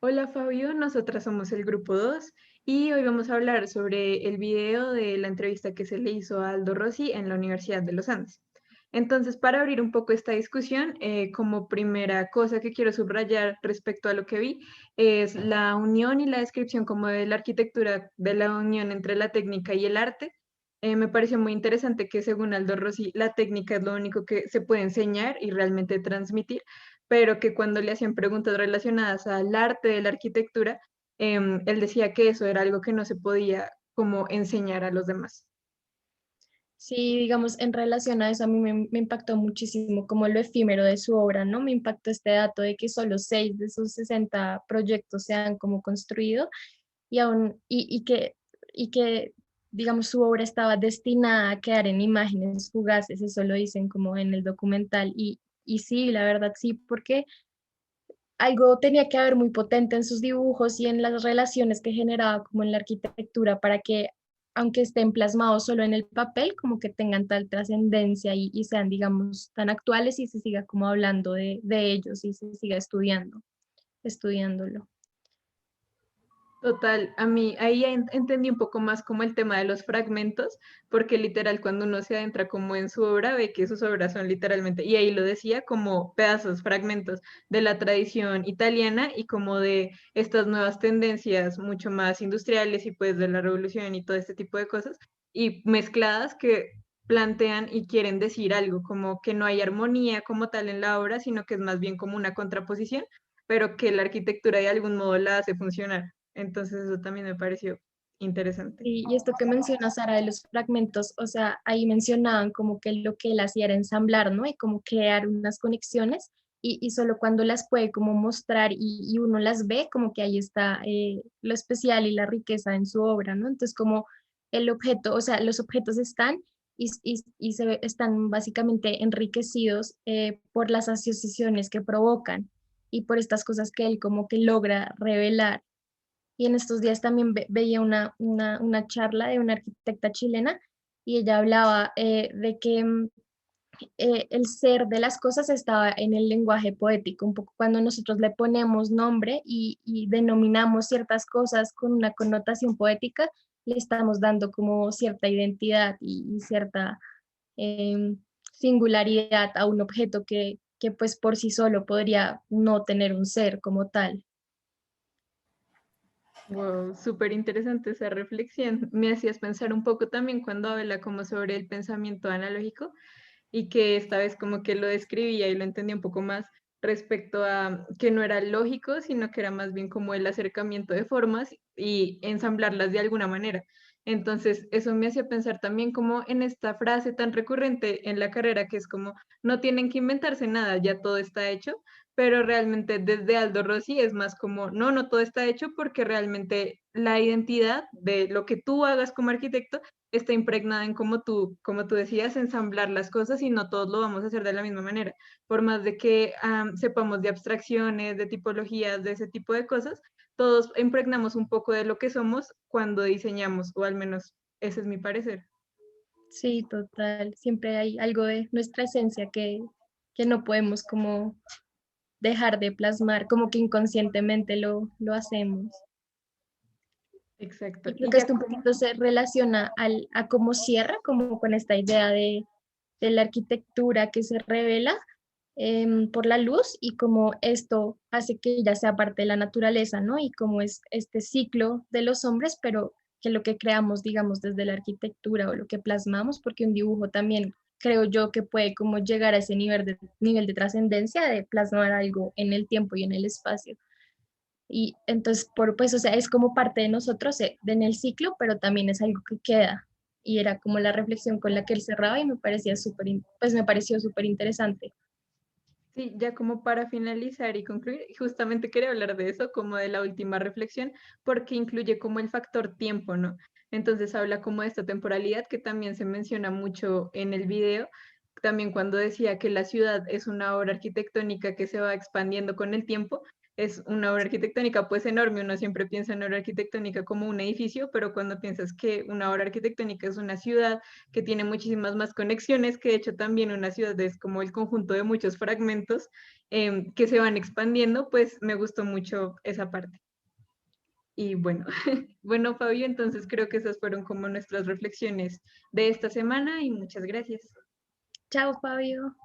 Hola Fabio, nosotras somos el grupo 2 y hoy vamos a hablar sobre el video de la entrevista que se le hizo a Aldo Rossi en la Universidad de los Andes. Entonces, para abrir un poco esta discusión, como primera cosa que quiero subrayar respecto a lo que vi, es la unión y la descripción como de la arquitectura, de la unión entre la técnica y el arte. Me pareció muy interesante que según Aldo Rossi, la técnica es lo único que se puede enseñar y realmente transmitir, pero que cuando le hacían preguntas relacionadas al arte de la arquitectura, él decía que eso era algo que no se podía como enseñar a los demás. Sí, digamos, en relación a eso, a mí me impactó muchísimo como lo efímero de su obra, ¿no? Me impactó este dato de que solo 6 de sus 60 proyectos se han como construido y aún, y que, digamos, su obra estaba destinada a quedar en imágenes fugaces, eso lo dicen como en el documental, y sí, la verdad sí, porque algo tenía que haber muy potente en sus dibujos y en las relaciones que generaba como en la arquitectura para que, aunque estén plasmados solo en el papel, como que tengan tal trascendencia y sean, digamos, tan actuales y se siga como hablando de ellos y se siga estudiándolo. Total, a mí ahí entendí un poco más como el tema de los fragmentos, porque literal cuando uno se adentra como en su obra, ve que sus obras son literalmente, y ahí lo decía, como pedazos, fragmentos de la tradición italiana y como de estas nuevas tendencias mucho más industriales y pues de la revolución y todo este tipo de cosas, y mezcladas que plantean y quieren decir algo, como que no hay armonía como tal en la obra, sino que es más bien como una contraposición, pero que la arquitectura de algún modo la hace funcionar. Entonces eso también me pareció interesante. Y esto que menciona Sara de los fragmentos, o sea, ahí mencionaban como que lo que él hacía era ensamblar, ¿no? Y como crear unas conexiones y solo cuando las puede como mostrar y uno las ve, como que ahí está lo especial y la riqueza en su obra, ¿no? Entonces como el objeto, o sea, los objetos están están básicamente enriquecidos por las asociaciones que provocan y por estas cosas que él como que logra revelar. Y en estos días también veía una charla de una arquitecta chilena y ella hablaba de que el ser de las cosas estaba en el lenguaje poético, un poco cuando nosotros le ponemos nombre y denominamos ciertas cosas con una connotación poética, le estamos dando como cierta identidad y cierta em, singularidad a un objeto que pues por sí solo podría no tener un ser como tal. Wow, súper interesante esa reflexión. Me hacías pensar un poco también cuando habla como sobre el pensamiento analógico y que esta vez como que lo describía y lo entendía un poco más respecto a que no era lógico, sino que era más bien como el acercamiento de formas y ensamblarlas de alguna manera. Entonces, eso me hacía pensar también como en esta frase tan recurrente en la carrera que es como, no tienen que inventarse nada, ya todo está hecho, pero realmente desde Aldo Rossi es más como, no, no todo está hecho porque realmente la identidad de lo que tú hagas como arquitecto está impregnada en como tú decías, ensamblar las cosas y no todos lo vamos a hacer de la misma manera. Por más de que sepamos de abstracciones, de tipologías, de ese tipo de cosas, todos impregnamos un poco de lo que somos cuando diseñamos, o al menos ese es mi parecer. Sí, total. Siempre hay algo de nuestra esencia que no podemos como dejar de plasmar, como que inconscientemente lo hacemos. Exacto. Y creo Y que ya esto un como poquito se relaciona a cómo cierra, como con esta idea de la arquitectura que se revela por la luz y cómo esto hace que ella sea parte de la naturaleza, ¿no? Y cómo es este ciclo de los hombres, pero que lo que creamos, digamos, desde la arquitectura o lo que plasmamos, porque un dibujo también creo yo que puede como llegar a ese nivel de trascendencia de plasmar algo en el tiempo y en el espacio. Y entonces, pues, o sea, es como parte de nosotros en el ciclo, pero también es algo que queda. Y era como la reflexión con la que él cerraba y me parecía pues me pareció súper interesante. Sí, ya como para finalizar y concluir, justamente quería hablar de eso, como de la última reflexión, porque incluye como el factor tiempo, ¿no? Entonces habla como de esta temporalidad que también se menciona mucho en el video, también cuando decía que la ciudad es una obra arquitectónica que se va expandiendo con el tiempo, es una obra arquitectónica pues enorme. Uno siempre piensa en obra arquitectónica como un edificio, pero cuando piensas que una obra arquitectónica es una ciudad que tiene muchísimas más conexiones, que de hecho también una ciudad es como el conjunto de muchos fragmentos que se van expandiendo, pues me gustó mucho esa parte. Y bueno, bueno, Fabio, entonces creo que esas fueron como nuestras reflexiones de esta semana y muchas gracias. Chao, Fabio.